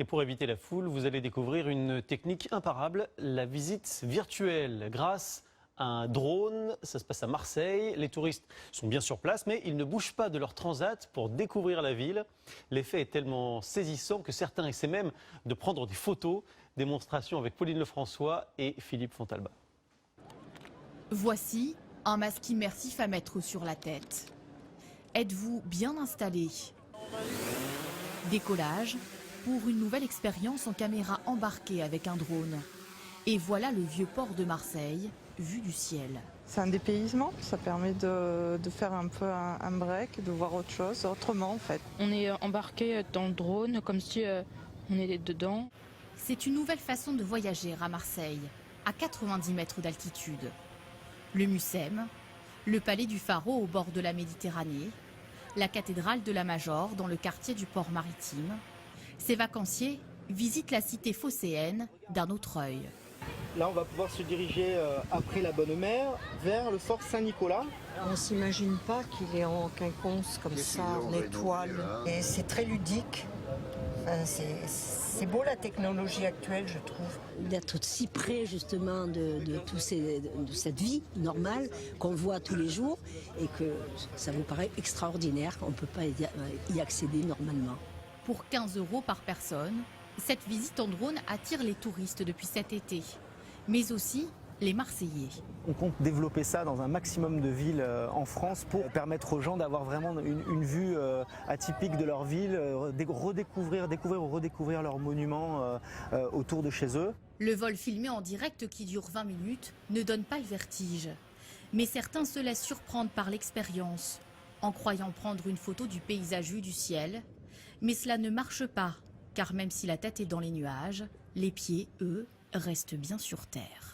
Et pour éviter la foule, vous allez découvrir une technique imparable, la visite virtuelle grâce à un drone. Ça se passe à Marseille. Les touristes sont bien sur place, mais ils ne bougent pas de leur transat pour découvrir la ville. L'effet est tellement saisissant que certains essaient même de prendre des photos. Démonstration avec Pauline Lefrançois et Philippe Fontalba. Voici un masque immersif à mettre sur la tête. Êtes-vous bien installé? Décollage pour une nouvelle expérience en caméra embarquée avec un drone. Et voilà le vieux port de Marseille, vu du ciel. C'est un dépaysement, ça permet de faire un peu un break, de voir autre chose, autrement en fait. On est embarqué dans le drone comme si on était dedans. C'est une nouvelle façon de voyager à Marseille, à 90 mètres d'altitude. Le Mucem, le palais du Pharaon au bord de la Méditerranée, la cathédrale de la Major dans le quartier du port maritime. Ces vacanciers visitent la cité phocéenne d'un autre œil. Là, on va pouvoir se diriger après la Bonne Mère vers le fort Saint-Nicolas. On ne s'imagine pas qu'il est en quinconce comme ça, en étoile. Et c'est très ludique. Enfin, c'est beau la technologie actuelle, je trouve. D'être si près justement de cette vie normale qu'on voit tous les jours et que ça vous paraît extraordinaire. On ne peut pas y accéder normalement. Pour 15 € par personne, cette visite en drone attire les touristes depuis cet été, mais aussi les Marseillais. On compte développer ça dans un maximum de villes en France pour permettre aux gens d'avoir vraiment une vue atypique de leur ville, découvrir ou redécouvrir leurs monuments autour de chez eux. Le vol filmé en direct qui dure 20 minutes ne donne pas le vertige. Mais certains se laissent surprendre par l'expérience, en croyant prendre une photo du paysage vu du ciel. Mais cela ne marche pas, car même si la tête est dans les nuages, les pieds, eux, restent bien sur terre.